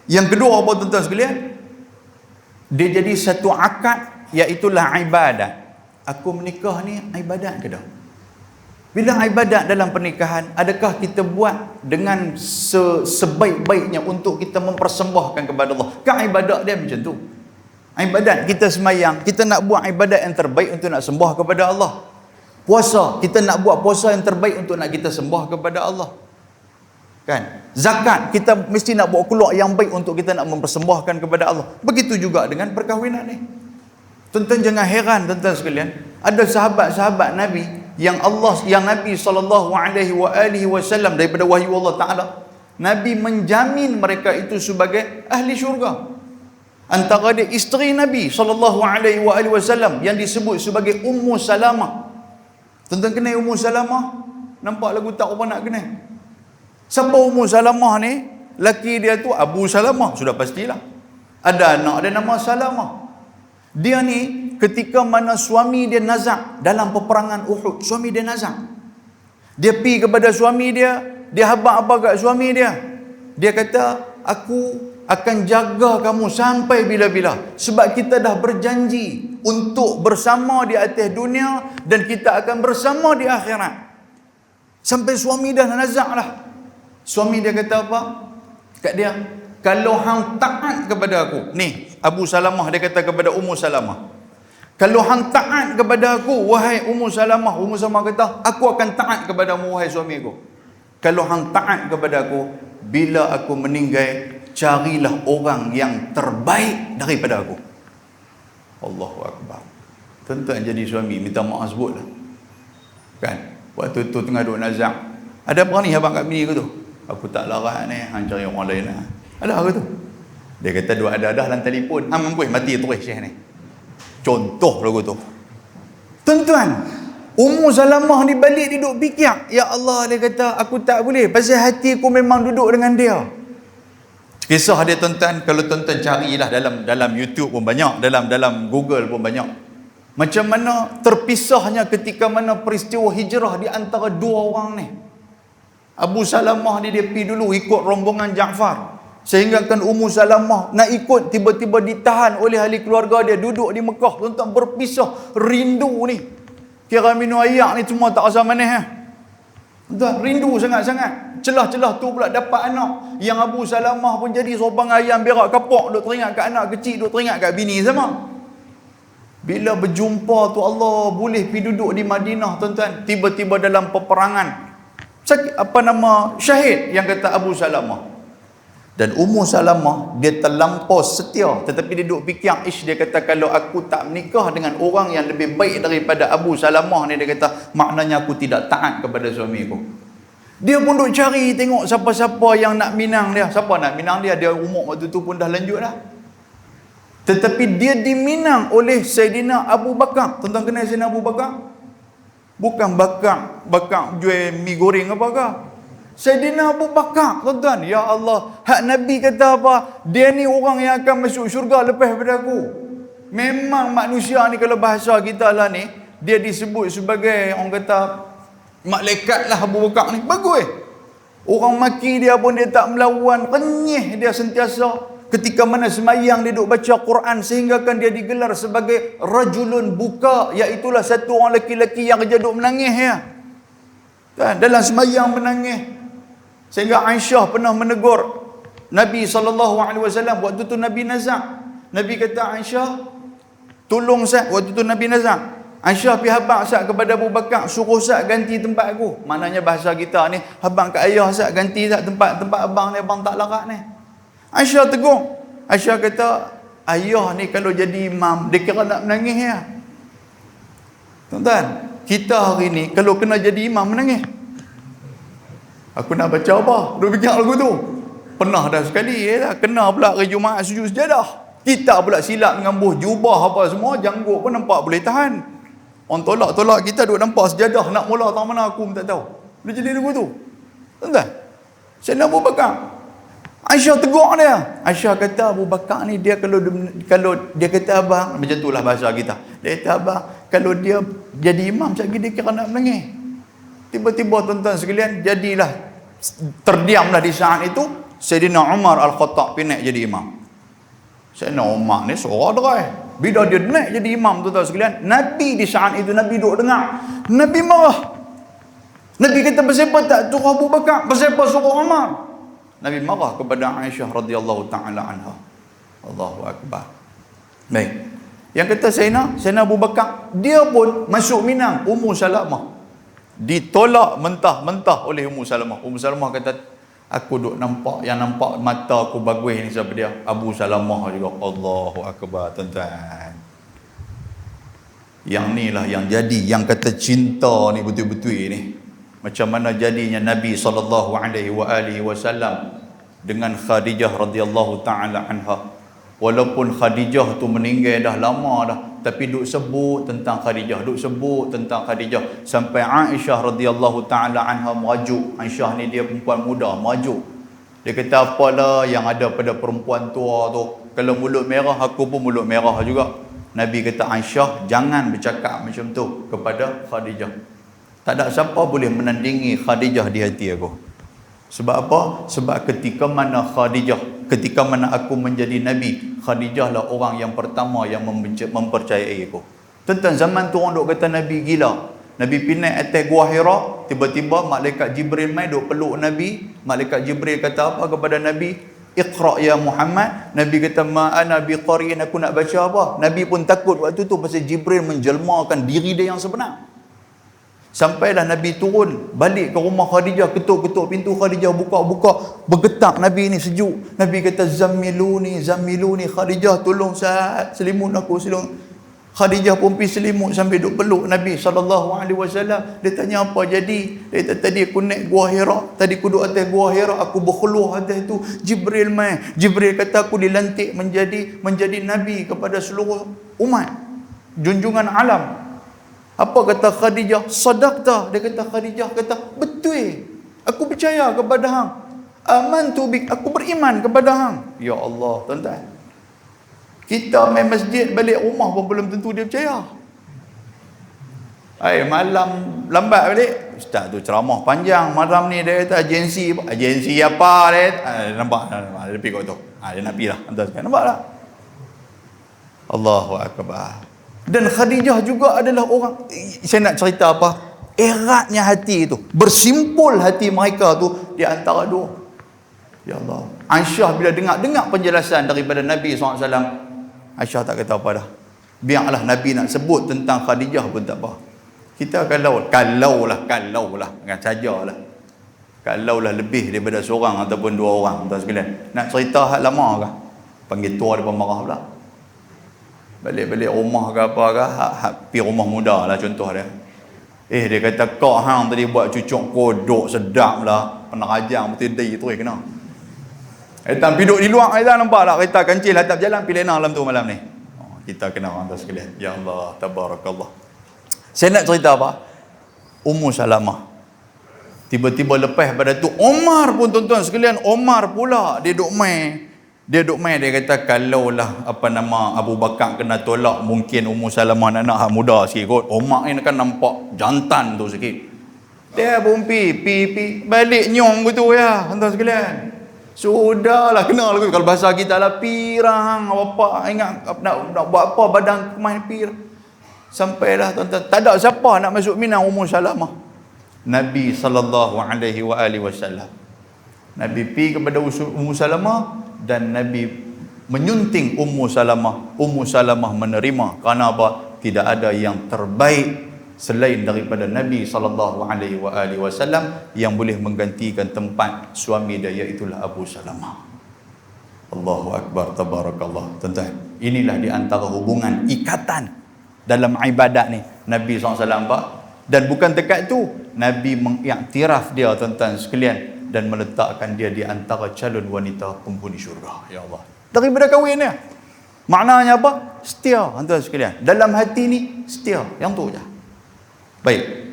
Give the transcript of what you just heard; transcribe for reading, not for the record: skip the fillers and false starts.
Yang kedua apa tuan-tuan sekalian? Dia jadi satu akad, iaitulah ibadat. Aku menikah ni ibadat ke dah? Bila ibadat dalam pernikahan, adakah kita buat dengan sebaik-baiknya untuk kita mempersembahkan kepada Allah? Kan ibadat dia macam tu. Ibadat kita semayang, kita nak buat ibadat yang terbaik untuk nak sembah kepada Allah. Puasa, kita nak buat puasa yang terbaik untuk nak kita sembah kepada Allah. Kan? Zakat, kita mesti nak buat keluar yang baik untuk kita nak mempersembahkan kepada Allah. Begitu juga dengan perkahwinan ni. Tuan-tuan jangan heran tuan-tuan sekalian, ada sahabat-sahabat Nabi yang Nabi SAW daripada wahyu Allah Ta'ala, Nabi menjamin mereka itu sebagai ahli syurga. Antara dia isteri Nabi SAW yang disebut sebagai Ummu Salamah. Tuan-tuan kenal Ummu Salamah? Nampak lagu tak apa nak kenal? Siapa Ummu Salamah ni? Laki dia tu Abu Salamah, sudah pastilah. Ada anak dia nama Salamah. Dia ni ketika mana suami dia nazak dalam peperangan Uhud, suami dia nazak. Dia pergi kepada suami dia, dia habaq-habaq kat suami dia. Dia kata, aku akan jaga kamu sampai bila-bila. Sebab kita dah berjanji untuk bersama di atas dunia dan kita akan bersama di akhirat. Sampai suami dah nazak lah. Suami dia kata apa? Kat dia, kalau hang taat kepada aku. Ni, Abu Salamah dia kata kepada Ummu Salamah, kalau hang taat kepada aku, wahai Ummu Salamah. Ummu Salamah kata, aku akan taat kepadamu, wahai suamiku. Kalau hang taat kepada aku, bila aku meninggal, carilah orang yang terbaik daripada aku. Allahu Akbar. Tuan-tuan jadi suami, minta maaf sebutlah. Kan? Waktu tu tengah duduk nazak, ada berani abang kat bini aku tu? Aku tak larat ni, hang cari orang lain lah. Ada ke tu? Dia kata dua ada dalam telefon. Hang mampu mati terus syekh ni. Contoh lagu tu. Tuan-tuan, Ummu Salamah ni balik dia duduk fikir, ya Allah, dia kata aku tak boleh, pasal hati aku memang duduk dengan dia. Kisah dia tuan-tuan, kalau tuan-tuan carilah dalam YouTube pun banyak, dalam Google pun banyak. Macam mana terpisahnya ketika mana peristiwa hijrah di antara dua orang ni. Abu Salamah ni dia pergi dulu ikut rombongan Ja'far. Sehingga kan Ummu Salamah nak ikut, tiba-tiba ditahan oleh ahli keluarga dia, duduk di Mekah. Tuan-tuan berpisah, rindu ni. Kira minum air ni semua tak rasa manis ha? Tuan, rindu sangat-sangat. Celah-celah tu pula dapat anak. Yang Abu Salamah pun jadi sobang ayam berak kapak, duk teringat kat anak kecil, duk teringat kat bini sama. Bila berjumpa tu Allah boleh pergi duduk di Madinah tuan-tuan. Tiba-tiba dalam peperangan, syahid yang kata Abu Salamah. Dan Ummu Salamah dia terlampau setia, tetapi dia duduk fikir, dia kata kalau aku tak menikah dengan orang yang lebih baik daripada Abu Salamah ni, dia kata maknanya aku tidak taat kepada suamiku. Dia pun duk cari tengok siapa-siapa yang nak minang dia. Siapa nak minang dia? Dia umur waktu tu pun dah lanjut dah. Tetapi dia diminang oleh Saidina Abu Bakar. Tuan-tuan kenal Saidina Abu Bakar? Bukan bakar jual mi goreng apa ke? Saidina Abu Bakar, tuan-tuan. Ya Allah, hak Nabi kata apa? Dia ni orang yang akan masuk syurga lepas daripada aku. Memang manusia ni kalau bahasa kita lah ni, dia disebut sebagai orang kata malaikat lah Abu Bakar ni. Bagus. Orang maki dia pun dia tak melawan, renyih dia sentiasa. Ketika mana semayang dia duk baca Quran, sehingga kan dia digelar sebagai rajulun buka, iaitulah satu orang lelaki-lelaki yang kerja duk menangis ya. Dan dalam semayang menangis. Sehingga Aisyah pernah menegur Nabi SAW waktu tu Nabi nazak. Nabi kata, Aisyah, tolong Sat, waktu tu Nabi nazak. Aisyah pergi habaq Sat kepada Abu Bakar, suruh Sat ganti tempat aku. Maknanya bahasa kita ni, habaq kat ayah Sat, ganti Sat tempat abang ni, abang tak larat ni. Aisyah tegur. Aisyah kata, ayah ni kalau jadi imam, dia kira nak menangis ya. Tuan-tuan, kita hari ni kalau kena jadi imam menangis. Aku nak baca apa? Dia fikir lagu tu. Pernah dah sekali ya, kena pula hari Jumaat sujud sejadah. Kita pula silap mengambuh jubah apa semua, janggut pun nampak boleh tahan. Orang tolak-tolak kita duk nampak sejadah, nak mula tak mana aku pun tak tahu. Dia jadi lagu tu. Tuan-tuan, Sayyidina Abu Bakar, Aisyah tegur dia. Aisyah kata Abu Bakar ni dia kalau dia kata abang, macam itulah bahasa kita. Dia kata abang, kalau dia jadi imam sekali dia kira nak menangis. Tiba-tiba tuan-tuan sekalian, jadilah terdiamlah di saat itu. Sayyidina Umar Al-Khattab naik jadi imam. Sayyidina Umar ni suara derai. Bila dia naik jadi imam, tuan-tuan sekalian, Nabi di saat itu Nabi duduk dengar. Nabi marah. Nabi kata, "Pasal tak suruh Abu Bakar? Pasal suruh Umar?" Nabi marah kepada Aisyah radhiyallahu taala anha. Allahu akbar. Baik. Yang kata Sayyidina Abu Bakar, dia pun masuk Minang, Ummu Salamah ditolak mentah-mentah oleh Ummu Salamah. Ummu Salamah kata, aku duk nampak, yang nampak mata aku bagus ni siapa dia? Abu Salamah juga. Allahu akbar, tuan-tuan. Yang ni lah yang jadi, yang kata cinta ni betul-betul ni. Macam mana jadinya Nabi SAW dengan Khadijah radhiyallahu taala anha. Walaupun Khadijah tu meninggal dah lama dah, tapi duk sebut tentang Khadijah, duk sebut tentang Khadijah sampai Aisyah radhiyallahu taala anha merajuk. Aisyah ni dia perempuan muda, merajuk. Dia kata, apalah yang ada pada perempuan tua tu, kalau mulut merah aku pun mulut merah juga. Nabi kata, Aisyah jangan bercakap macam tu kepada Khadijah. Tak ada siapa boleh menandingi Khadijah di hati aku. Sebab apa? Sebab ketika mana aku menjadi Nabi, Khadijah lah orang yang pertama yang mempercayai aku. Tentang zaman tu orang duk kata Nabi gila. Nabi pinai atas Gua Hira, tiba-tiba malaikat Jibril mai duk peluk Nabi. Malaikat Jibril kata apa kepada Nabi? Iqra ya Muhammad. Nabi kata, ma ana biqari'in, aku nak baca apa? Nabi pun takut waktu tu pasal Jibril menjelmakan diri dia yang sebenar. Sampailah Nabi turun balik ke rumah Khadijah, ketuk-ketuk pintu Khadijah, buka-buka, bergetak Nabi ni sejuk. Nabi kata, zammiluni Khadijah, tolong saya selimut aku, selimut. Khadijah pun pergi selimut sambil duk peluk Nabi SAW. Dia tanya, apa jadi? Dia kata, tadi aku naik Gua Hira, tadi aku duduk atas Gua Hira, aku berkhuluh atas tu, Jibril mai. Jibril kata aku dilantik menjadi Nabi kepada seluruh umat, junjungan alam. Apa kata Khadijah? Sadaqta. Dia kata, Khadijah kata, betul, aku percaya kepada hang. Amantu bik, aku beriman kepada hang. Ya Allah, tuan-tuan, kita main masjid balik rumah pun belum tentu dia percaya. Malam lambat balik, ustaz tu ceramah panjang malam ni, dia kata agensi apa dia? Nampak dia pergi kat tu. Dia nak pergi lah, nampak tak? Allahu akbar. Dan Khadijah juga adalah orang, saya nak cerita apa? Eratnya hati itu, bersimpul hati mereka tu di antara dua. Ya Allah. Aisyah bila dengar penjelasan daripada Nabi SAW, Aisyah tak kata apa dah. Biarlah Nabi nak sebut tentang Khadijah pun tak apa. Kita kalaulah kan sajalah. Kalaulah lebih daripada seorang ataupun dua orang, tuan sekalian, nak cerita hak lama ke? Panggil tua dia pun marah pula. Balik-balik rumah ke apa ke, pergi rumah muda lah contoh dia. Dia kata, kau hang tadi buat cucuk kodok sedap lah, pernah rajang betul day tu kena. Pergi duduk di luar, nampak tak kereta kancil hatap jalan, pergi lena malam tu malam ni. Kita kena orang tu sekalian. Ya Allah, tabarakallah. Saya nak cerita apa? Ummu Salamah. Tiba-tiba lepas pada tu, Umar pun tuan-tuan sekalian, Umar pula dia duk main. Dia kata, kalaulah Abu Bakar kena tolak, mungkin Ummu Salamah anak hak muda sikit kot. Umar ni kan nampak jantan tu sikit. Dia pun pi balik nyong gitu ya, tuan sekalian. Sudahlah, kenal aku kalau bahasa kita lah, pirang apa ingat nak buat apa badan main pir. Sampailah tuan-tuan, tak ada siapa nak masuk Minang Ummu Salamah. Nabi SAW. Nabi pergi kepada Ummu Salamah dan Nabi menyunting Ummu Salamah. Ummu Salamah menerima. Kerana apa? Tidak ada yang terbaik selain daripada Nabi SAW yang boleh menggantikan tempat suami dia, iaitulah Abu Salamah. Allahu Akbar, tabarakallah. Tuan-tuan, inilah di antara hubungan ikatan dalam ibadat ni Nabi SAW. Dan bukan dekat tu, Nabi mengiktiraf dia, tuan-tuan sekalian, dan meletakkan dia di antara calon wanita penghuni syurga. Ya Allah. Daripada kahwin dia. Maknanya apa? Setia, tuan-tuan sekalian. Dalam hati ni setia, yang tu je. Baik.